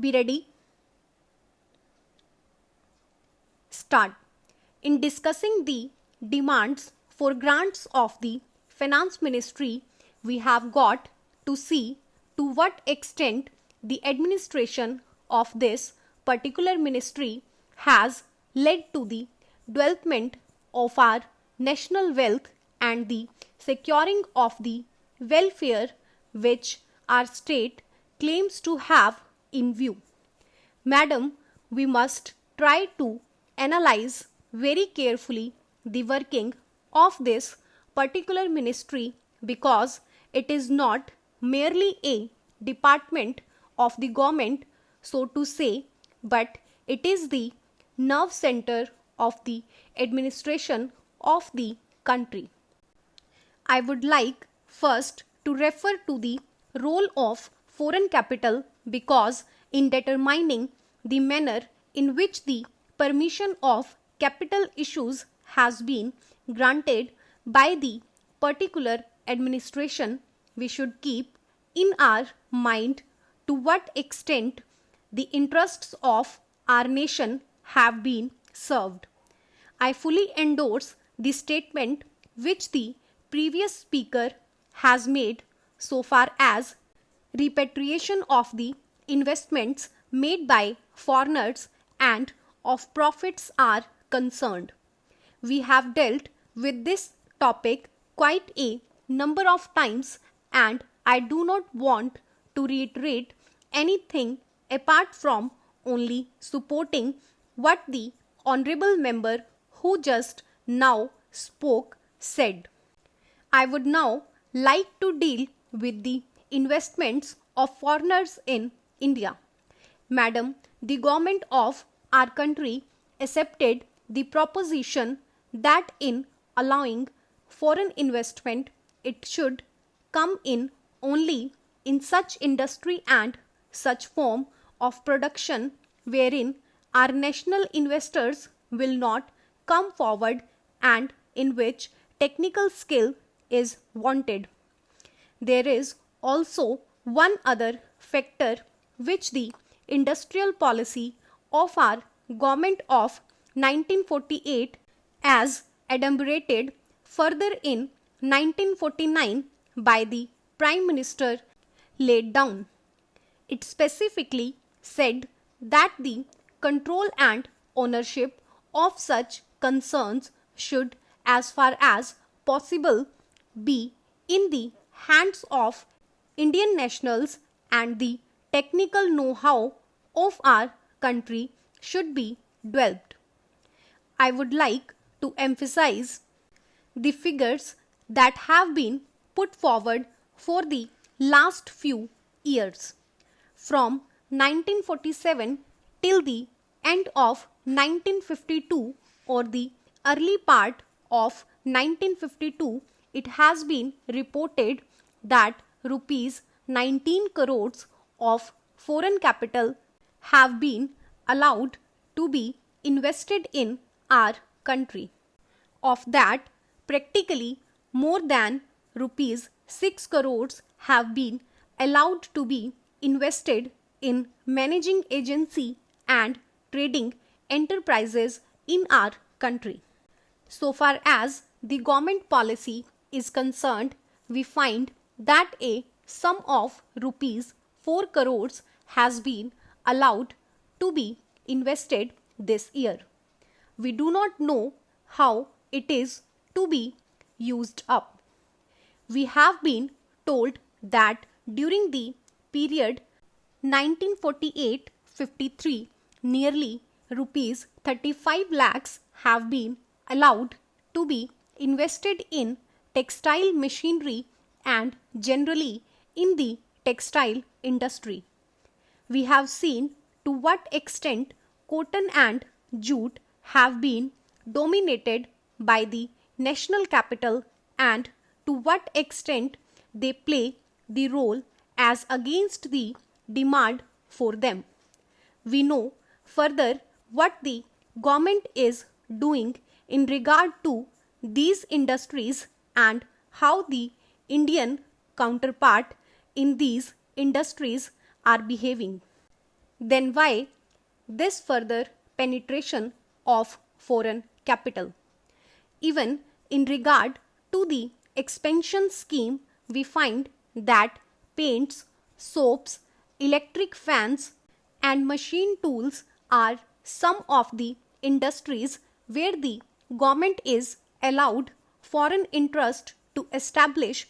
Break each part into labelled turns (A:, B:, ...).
A: Be ready. Start. In discussing the demands for grants of the Finance Ministry, we have got to see to what extent the administration of this particular ministry has led to the development of our national wealth and the securing of the welfare which our state claims to have in view. Madam, we must try to analyze very carefully the working of this particular ministry because it is not merely a department of the government, so to say, but it is the nerve center of the administration of the country. I would like first to refer to the role of foreign capital because in determining the manner in which the permission of capital issues has been granted by the particular administration, we should keep in our mind to what extent the interests of our nation have been served. I fully endorse the statement which the previous speaker has made so far as repatriation of the investments made by foreigners and of profits are concerned. We have dealt with this topic quite a number of times and I do not want to reiterate anything apart from only supporting what the honorable member who just now spoke said. I would now like to deal with the investments of foreigners in India. Madam, the government of our country accepted the proposition that in allowing foreign investment, it should come in only in such industry and such form of production wherein our national investors will not come forward and in which technical skill is wanted. There is also one other factor which the industrial policy of our government of 1948 as adumbrated further in 1949 by the Prime Minister laid down. It specifically said that the control and ownership of such concerns should, as far as possible, be in the hands of Indian nationals and the technical know-how of our country should be developed. I would like to emphasize the figures that have been put forward for the last few years. From 1947 till the end of 1952 or the early part of 1952, it has been reported that rupees 19 crores of foreign capital have been allowed to be invested in our country. Of that, practically more than rupees 6 crores have been allowed to be invested in managing agency and trading enterprises in our country. So far as the government policy is concerned, we find that a sum of rupees 4 crores has been allowed to be invested this year. We do not know how it is to be used up. We have been told that during the period 1948-53, nearly rupees 35 lakhs have been allowed to be invested in textile machinery and generally in the textile industry. We have seen to what extent cotton and jute have been dominated by the national capital and to what extent they play the role as against the demand for them. We know further what the government is doing in regard to these industries and how the Indian counterpart in these industries are behaving. then why this further penetration of foreign capital? Even in regard to the expansion scheme, we find that paints, soaps, electric fans, and machine tools are some of the industries where the government is allowed foreign interest to establish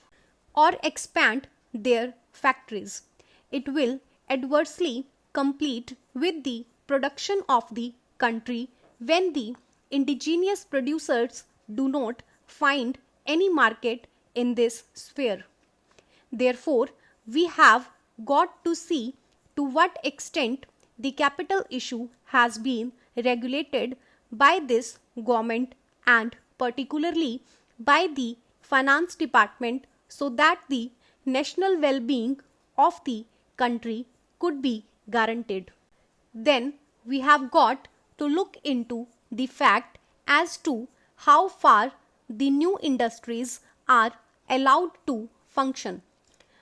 A: or expand their factories. It will adversely compete with the production of the country when the indigenous producers do not find any market in this sphere. Therefore, we have got to see to what extent the capital issue has been regulated by this government and particularly by the finance department so that the national well-being of the country could be guaranteed. Then we have got to look into the fact as to how far the new industries are allowed to function.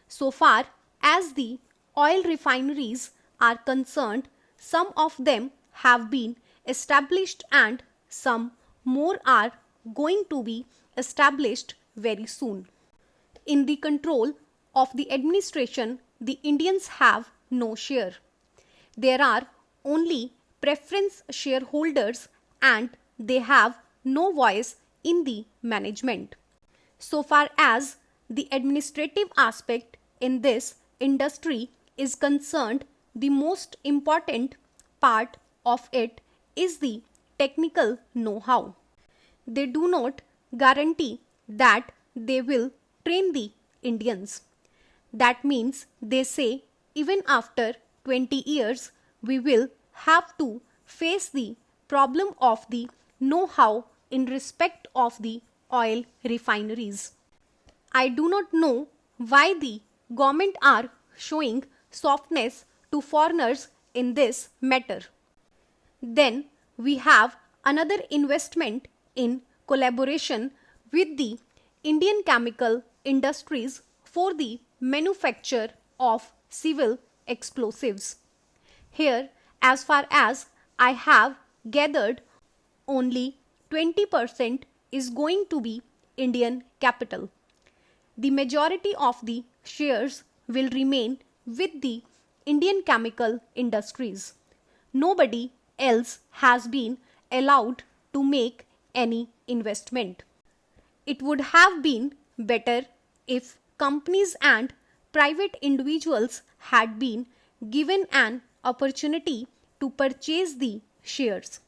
A: So far as the oil refineries are concerned, some of them have been established and some more are going to be established very soon. In the control of the administration, the Indians have no share. There are only preference shareholders and they have no voice in the management. So far as the administrative aspect in this industry is concerned, the most important part of it is the technical know-how. They do not guarantee that they will train the Indians. That means they say even after 20 years we will have to face the problem of the know-how in respect of the oil refineries. I do not know why the government are showing softness to foreigners in this matter. Then we have another investment in collaboration with the Indian chemical industries for the manufacture of civil explosives. Here, as far as I have gathered, only 20% is going to be Indian capital. The majority of the shares will remain with the Indian chemical industries. Nobody else has been allowed to make any investment. It would have been better if companies and private individuals had been given an opportunity to purchase the shares.